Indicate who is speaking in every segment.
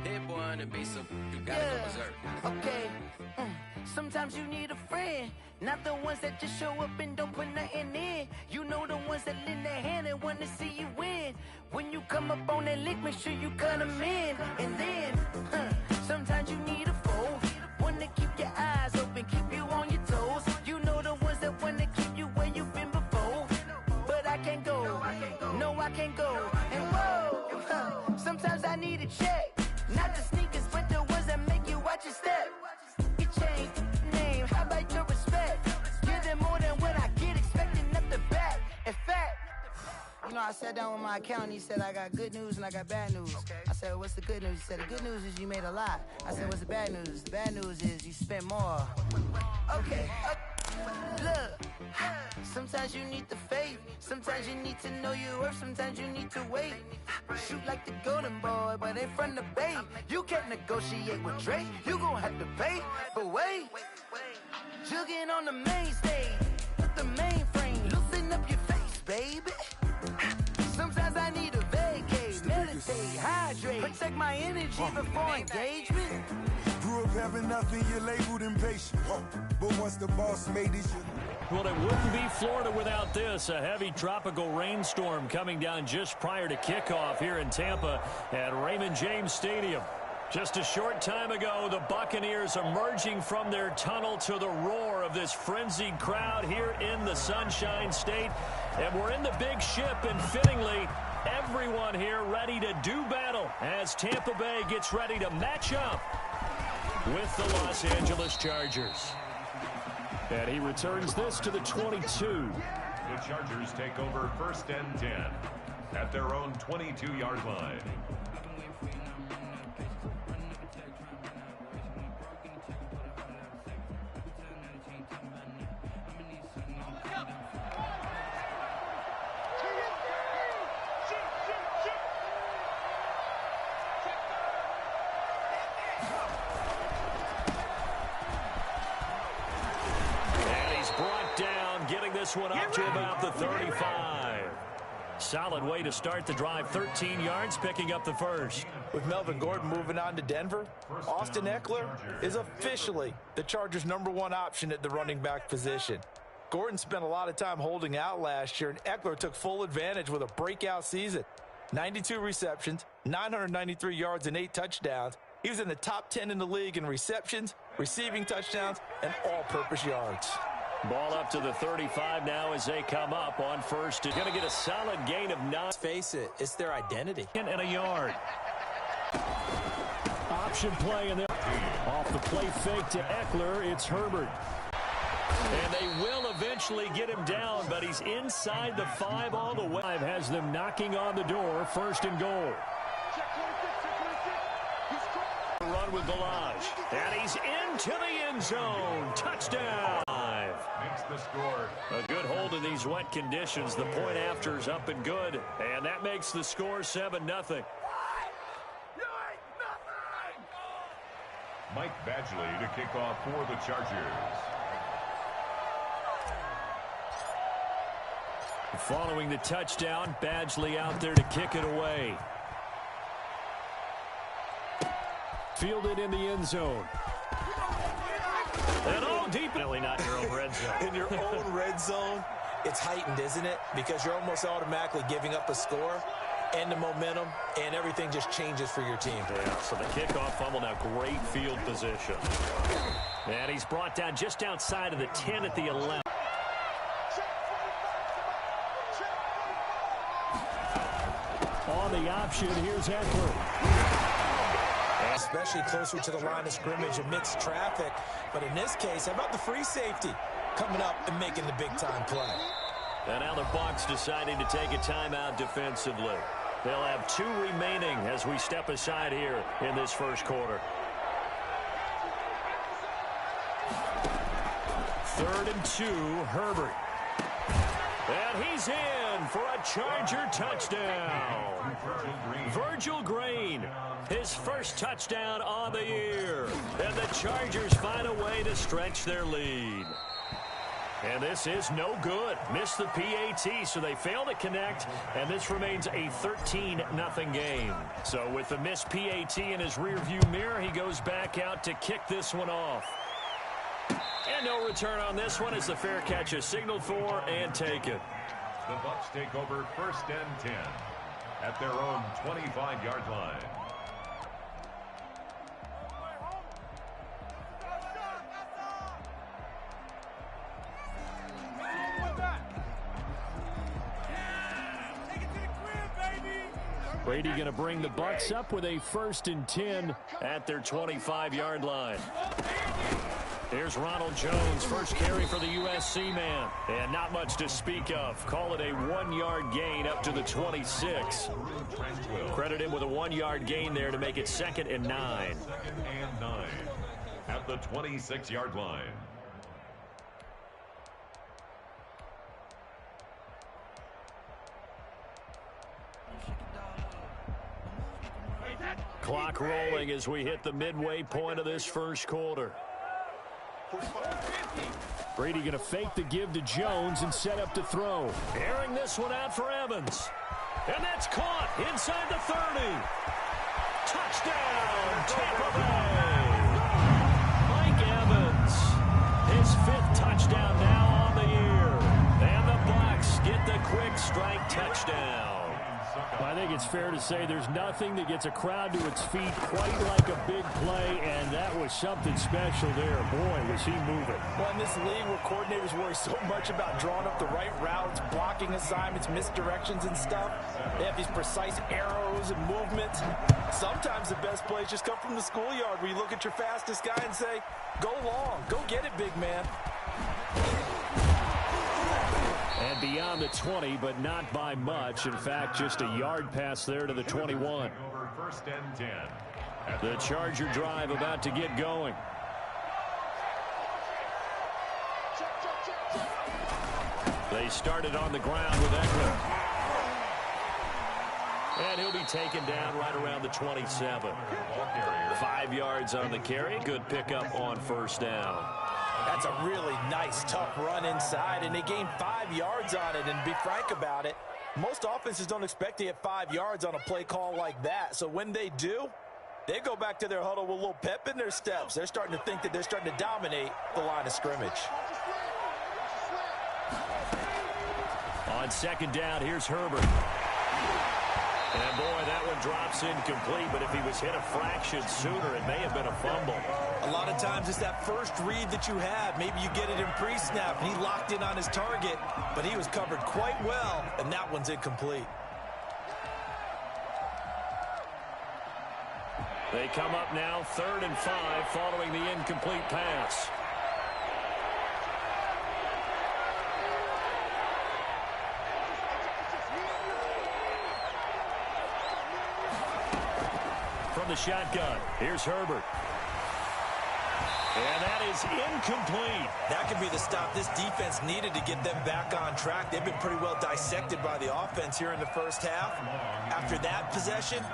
Speaker 1: Hit boy to be some, you gotta go berserk.
Speaker 2: Okay. Sometimes you need a friend, not the ones that just show up and don't put nothing in. You know the ones that lend their hand and want to see you win. When you come up on that lick, make sure you cut them in. And then, sometimes you need a foe, one to keep your eyes open, keep you on your toes. You know the ones that want to keep you where you've been before. But I can't go, no I can't go. And whoa, sometimes I need a check, not the sneakers but the ones that make you watch your step. Change name, how about your respect? Give them more than what I get, expecting nothing back. In fact, you know, I sat down with my accountant. He said, I got good news and I got bad news. Okay. I said, what's the good news? He said, the good news is you made a lot. I said, what's the bad news? The bad news is you spent more. Okay. Look, sometimes you need the faith. Sometimes you need to know your worth. Sometimes you need to wait. Shoot like the golden boy, but ain't from the bay. You can't negotiate with Drake. You gon' have to pay. But wait, jugging on the main stage with the mainframe. Loosen up your face, baby. Sometimes I need a vacate, meditate, hydrate, protect my energy before engagement.
Speaker 3: Grew up having nothing, you're labeled impatient. But once the boss made it,
Speaker 4: well, it wouldn't be Florida without this. A heavy tropical rainstorm coming down just prior to kickoff here in Tampa at Raymond James Stadium. Just a short time ago, the Buccaneers emerging from their tunnel to the roar of this frenzied crowd here in the Sunshine State. And we're in the big ship, and fittingly, everyone here ready to do battle as Tampa Bay gets ready to match up with the Los Angeles Chargers. And he returns this to the 22.
Speaker 5: The Chargers take over 1st and 10 at their own 22-yard line.
Speaker 4: This one up to about the 35. Solid way to start the drive. 13 yards, picking up the first.
Speaker 6: With Melvin Gordon moving on to Denver, Austin Eckler is officially the Chargers' #1 option at the running back position. Gordon spent a lot of time holding out last year, and Eckler took full advantage with a breakout season. 92 receptions, 993 yards, and 8 touchdowns. He was in the top 10 in the league in receptions, receiving touchdowns, and all-purpose yards.
Speaker 4: Ball up to the 35 now as they come up on first. He's going to get a solid gain of 9.
Speaker 7: Let's face it, it's their identity.
Speaker 4: And a yard. Option play, and then off the play fake to Eckler, it's Herbert. And they will eventually get him down, but he's inside the 5 all the way. Has them knocking on the door, 1st and goal. Run with Balaj, and he's into the end zone. Touchdown.
Speaker 5: Makes the score.
Speaker 4: A good hold in these wet conditions. The point after is up and good, and that makes the score 7-0.
Speaker 5: Mike Badgley to kick off for the Chargers.
Speaker 4: Following the touchdown, Badgley out there to kick it away. Fielded in the end zone. And all deep. Really not in your own red zone.
Speaker 7: In your own red zone, it's heightened, isn't it? Because you're almost automatically giving up a score and the momentum, and everything just changes for your team.
Speaker 4: Yeah, so the kickoff fumble, now great field position. And he's brought down just outside of the 10 at the 11. On the option, here's Eckler.
Speaker 7: Especially closer to the line of scrimmage amidst traffic. But in this case, how about the free safety coming up and making the big-time play?
Speaker 4: And now the Bucs deciding to take a timeout defensively. They'll have 2 remaining as we step aside here in this first quarter. 3rd and 2, Herbert. And he's in for a Charger touchdown. Virgil Green, his first touchdown on the year. And the Chargers find a way to stretch their lead. And this is no good. Missed the PAT, so they fail to connect, and this remains a 13-0 game. So with the missed PAT in his rearview mirror, he goes back out to kick this one off. And no return on this one as the fair catch is signaled for and taken.
Speaker 5: The Bucs take over 1st and 10 at their own 25-yard line.
Speaker 4: Brady going to bring the Bucs up with a 1st and 10 at their 25-yard line. Here's Ronald Jones, first carry for the USC man. And not much to speak of. Call it a 1-yard gain up to the 26. Credit him with a 1-yard gain there to make it 2nd and 9.
Speaker 5: 2nd and 9 at the 26-yard line.
Speaker 4: Clock rolling as we hit the midway point of this first quarter. Brady going to fake the give to Jones and set up to throw. Airing this one out for Evans. And that's caught inside the 30. Touchdown, Tampa Bay. Mike Evans, his 5th touchdown now on the year. And the Bucs get the quick strike touchdown. I think it's fair to say there's nothing that gets a crowd to its feet quite like a big play, and that was something special there. Boy, was he moving.
Speaker 6: Well, in this league where coordinators worry so much about drawing up the right routes, blocking assignments, misdirections and stuff, they have these precise arrows and movements. Sometimes the best plays just come from the schoolyard where you look at your fastest guy and say, go long, go get it, big man.
Speaker 4: And beyond the 20, but not by much. In fact, just a yard pass there to the 21.
Speaker 5: Over 1st and 10.
Speaker 4: The Charger drive about to get going. They started on the ground with Eckler. And he'll be taken down right around the 27. 5 yards on the carry. Good pickup on 1st down.
Speaker 6: That's a really nice, tough run inside, and they gained 5 yards on it. And to be frank about it, most offenses don't expect to get 5 yards on a play call like that. So when they do, they go back to their huddle with a little pep in their steps. They're starting to think that they're starting to dominate the line of scrimmage.
Speaker 4: On 2nd down, here's Herbert. And boy, that one drops incomplete, but if he was hit a fraction sooner, it may have been a fumble.
Speaker 7: A lot of times it's that first read that you have. Maybe you get it in pre-snap, and he locked in on his target, but he was covered quite well, and that one's incomplete.
Speaker 4: They come up now 3rd and 5 following the incomplete pass. From the shotgun, here's Herbert. And that is incomplete.
Speaker 7: That could be the stop this defense needed to get them back on track. They've been pretty well dissected by the offense here in the first half. After that possession,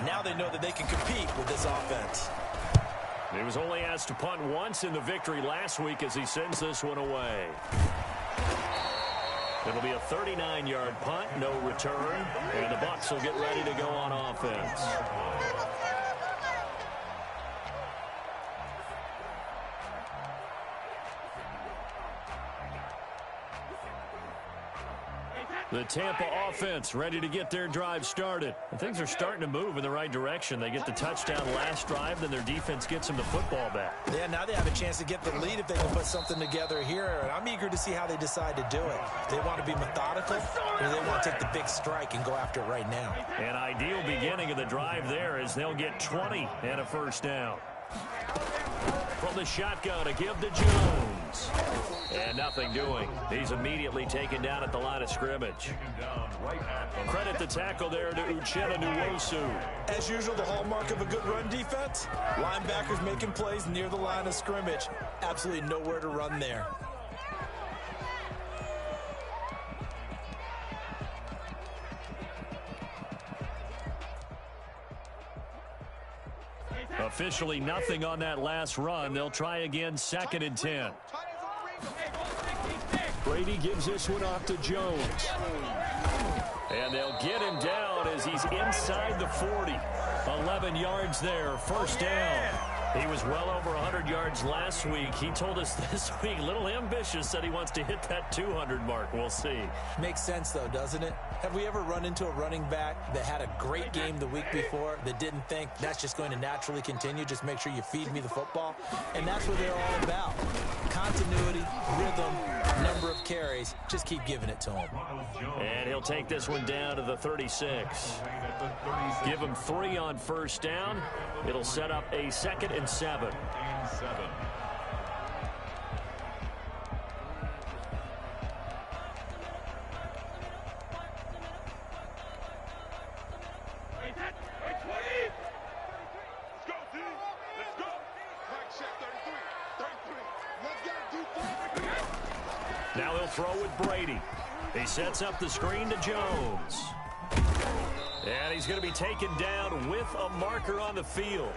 Speaker 7: now they know that they can compete with this offense.
Speaker 4: He was only asked to punt once in the victory last week as he sends this one away. It'll be a 39-yard punt, no return, and the Bucs will get ready to go on offense. The Tampa offense ready to get their drive started. And things are starting to move in the right direction. They get the touchdown last drive, then their defense gets them the football back.
Speaker 7: Yeah, now they have a chance to get the lead if they can put something together here. And I'm eager to see how they decide to do it. Do they want to be methodical, or do they want to take the big strike and go after it right now?
Speaker 4: An ideal beginning of the drive there is they'll get 20 and a 1st down. From the shotgun, a give to Jones. And nothing doing. He's immediately taken down at the line of scrimmage. Credit the tackle there to Uchenna Nwosu.
Speaker 7: As usual, the hallmark of a good run defense, linebackers making plays near the line of scrimmage. Absolutely nowhere to run there.
Speaker 4: Officially nothing on that last run. They'll try again 2nd and 10. Brady gives this one off to Jones. And they'll get him down as he's inside the 40. 11 yards there, first down. He was well over 100 yards last week. He told us this week, a little ambitious, said he wants to hit that 200 mark. We'll see.
Speaker 7: Makes sense, though, doesn't it? Have we ever run into a running back that had a great game the week before that didn't think that's just going to naturally continue? Just make sure you feed me the football. And that's what they're all about. Continuity, rhythm, number of carries. Just keep giving it to him.
Speaker 4: And he'll take this one down to the 36. Give him 3 on first down. It'll set up a 2nd and 7. Now he'll throw with Brady. He sets up the screen to Jones. And he's going to be taken down with a marker on the field.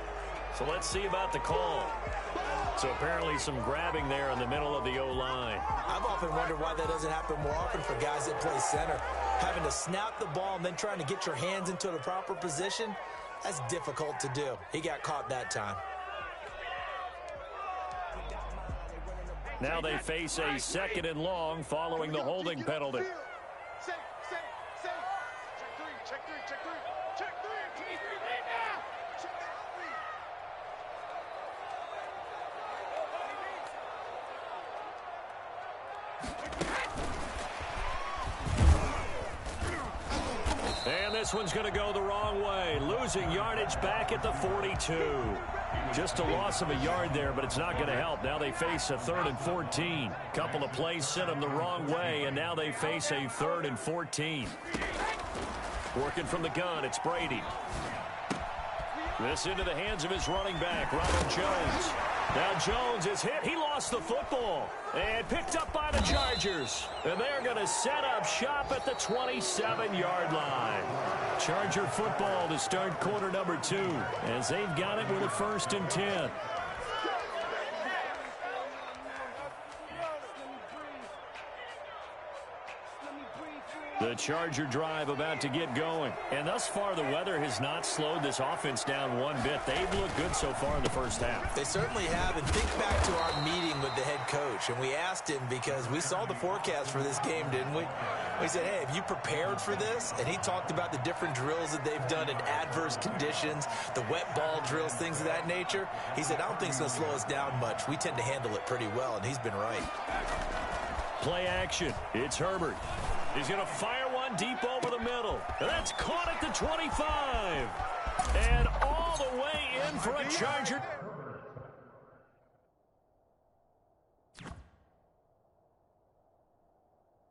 Speaker 4: So let's see about the call. So apparently some grabbing there in the middle of the O-line.
Speaker 7: I've often wondered why that doesn't happen more often for guys that play center. Having to snap the ball and then trying to get your hands into the proper position, that's difficult to do. He got caught that time.
Speaker 4: Now they face a 2nd and long following the holding penalty. And this one's going to go the wrong way. Losing yardage back at the 42. Just a loss of a yard there, but it's not going to help. Now they face a 3rd and 14. Couple of plays sent them the wrong way, and now they face a 3rd and 14. Working from the gun, it's Brady. This into the hands of his running back, Ronald Jones. Now Jones is hit. He lost the football and picked up by the Chargers. And they're going to set up shop at the 27-yard line. Charger football to start quarter number 2 as they've got it with a 1st and 10. The Charger drive about to get going. And thus far, the weather has not slowed this offense down one bit. They've looked good so far in the first half.
Speaker 7: They certainly have. And think back to our meeting with the head coach. And we asked him because we saw the forecast for this game, didn't we? We said, hey, have you prepared for this? And he talked about the different drills that they've done in adverse conditions, the wet ball drills, things of that nature. He said, I don't think it's going to slow us down much. We tend to handle it pretty well, and he's been right.
Speaker 4: Play action. It's Herbert. He's going to fire one deep over the middle. And that's caught at the 25. And all the way in for a Charger.